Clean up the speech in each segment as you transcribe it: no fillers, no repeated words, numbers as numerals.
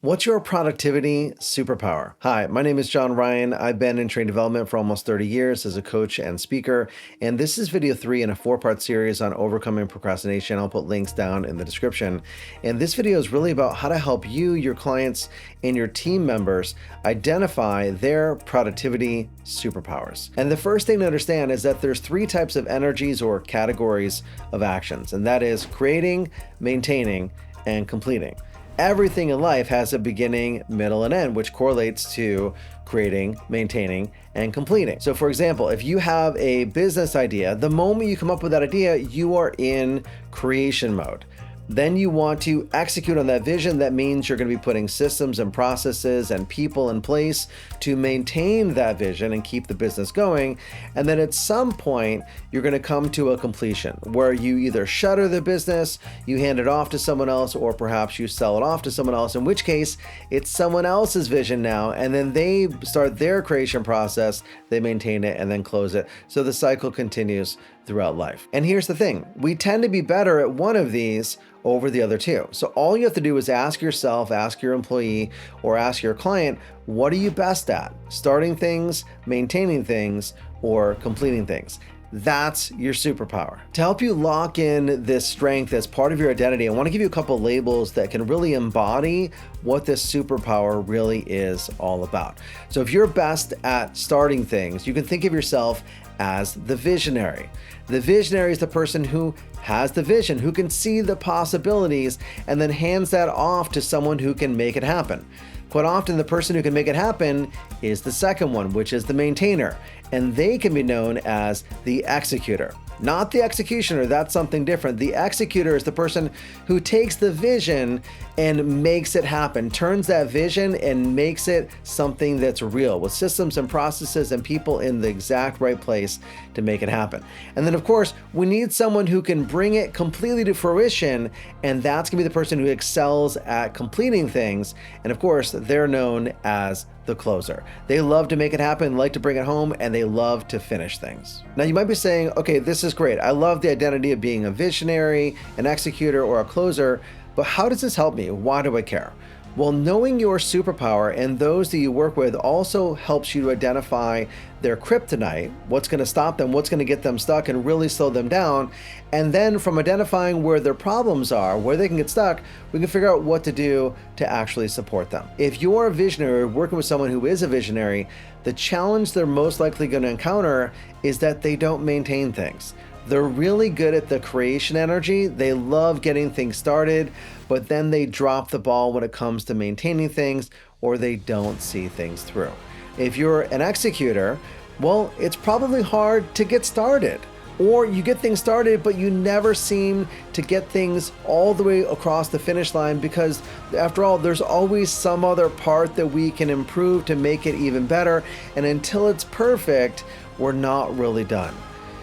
What's your productivity superpower? Hi, my name is John Ryan. I've been in training development for almost 30 years as a coach and speaker, and this is video 3 in a 4-part series on overcoming procrastination. I'll put links down in the description. And this video is really about how to help you, your clients, and your team members identify their productivity superpowers. And the first thing to understand is that there's 3 types of energies or categories of actions, and that is creating, maintaining, and completing. Everything in life has a beginning, middle, and end, which correlates to creating, maintaining, and completing. So for example, if you have a business idea, the moment you come up with that idea, you are in creation mode. Then you want to execute on that vision. That means you're going to be putting systems and processes and people in place to maintain that vision and keep the business going. And then at some point, you're going to come to a completion where you either shutter the business, you hand it off to someone else, or perhaps you sell it off to someone else, in which case it's someone else's vision now. And then they start their creation process, they maintain it, and then close it. So the cycle continues throughout life. And here's the thing, we tend to be better at one of these over the other two. So all you have to do is ask yourself, ask your employee, or ask your client, what are you best at? Starting things, maintaining things, or completing things. That's your superpower. To help you lock in this strength as part of your identity, I want to give you a couple labels that can really embody what this superpower really is all about. So if you're best at starting things, you can think of yourself as the visionary. The visionary is the person who has the vision, who can see the possibilities, and then hands that off to someone who can make it happen. Quite often, the person who can make it happen is the second one, which is the maintainer, and they can be known as the executor. Not the executioner, that's something different. The executor is the person who takes the vision and makes it happen, turns that vision and makes it something that's real with systems and processes and people in the exact right place to make it happen. And then of course, we need someone who can bring it completely to fruition, and that's gonna be the person who excels at completing things. And of course, they're known as the closer. They love to make it happen, like to bring it home, and they love to finish things. Now you might be saying, okay, this is great. I love the identity of being a visionary, an executor, or a closer, but how does this help me? Why do I care? Well, knowing your superpower and those that you work with also helps you to identify their kryptonite, what's going to stop them, what's going to get them stuck and really slow them down. And then from identifying where their problems are, where they can get stuck, we can figure out what to do to actually support them. If you're a visionary working with someone who is a visionary, the challenge they're most likely going to encounter is that they don't maintain things. They're really good at the creation energy. They love getting things started, but then they drop the ball when it comes to maintaining things, or they don't see things through. If you're an executor, well, it's probably hard to get started. Or you get things started, but you never seem to get things all the way across the finish line because, after all, there's always some other part that we can improve to make it even better. And until it's perfect, we're not really done.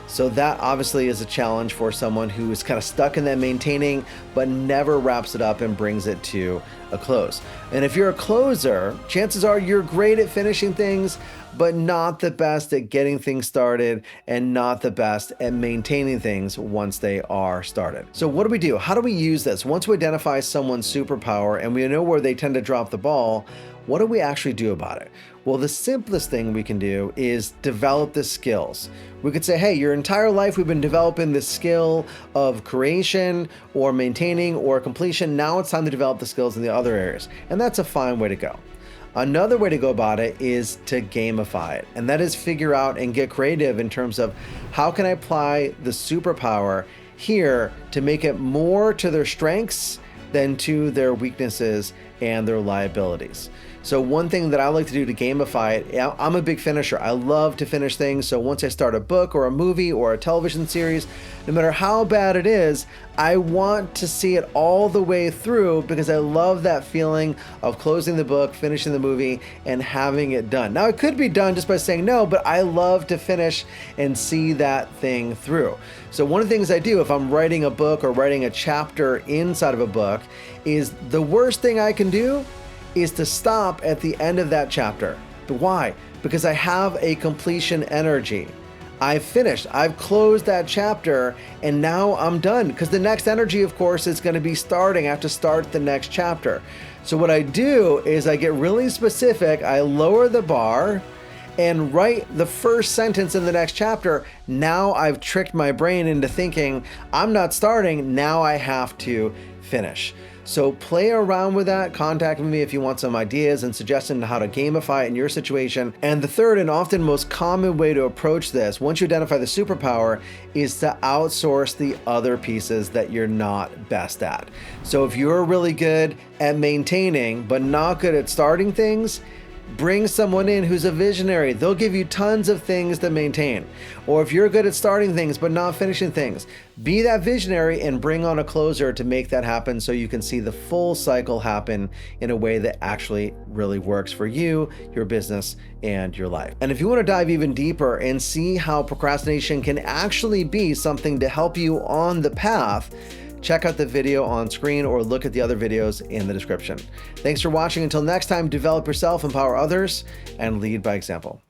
So that obviously is a challenge for someone who is kind of stuck in that maintaining, but never wraps it up and brings it to a close. And if you're a closer, chances are you're great at finishing things, but not the best at getting things started and not the best at maintaining things once they are started. So what do we do? How do we use this? Once we identify someone's superpower and we know where they tend to drop the ball, what do we actually do about it? Well, the simplest thing we can do is develop the skills. We could say, hey, your entire life we've been developing this skill of creation or maintaining or completion. Now it's time to develop the skills in the other areas. And that's a fine way to go. Another way to go about it is to gamify it. And that is figure out and get creative in terms of how can I apply the superpower here to make it more to their strengths than to their weaknesses and their liabilities. So one thing that I like to do to gamify it, I'm a big finisher. I love to finish things. So once I start a book or a movie or a television series, no matter how bad it is, I want to see it all the way through because I love that feeling of closing the book, finishing the movie, and having it done. Now, it could be done just by saying no, but I love to finish and see that thing through. So one of the things I do if I'm writing a book or writing a chapter inside of a book is the worst thing I can do is to stop at the end of that chapter. But why? Because I have a completion energy. I've finished, I've closed that chapter, and now I'm done. Because the next energy, of course, is going to be starting. I have to start the next chapter. So what I do is I get really specific, I lower the bar, and write the first sentence in the next chapter. Now I've tricked my brain into thinking, I'm not starting, now I have to finish. So play around with that. Contact me if you want some ideas and suggestions on how to gamify it in your situation. And the third and often most common way to approach this, once you identify the superpower, is to outsource the other pieces that you're not best at. So if you're really good at maintaining, but not good at starting things, bring someone in who's a visionary. They'll give you tons of things to maintain. Or if you're good at starting things but not finishing things, be that visionary and bring on a closer to make that happen so you can see the full cycle happen in a way that actually really works for you, your business, and your life. And if you want to dive even deeper and see how procrastination can actually be something to help you on the path, check out the video on screen or look at the other videos in the description. Thanks for watching. Until next time, develop yourself, empower others, and lead by example.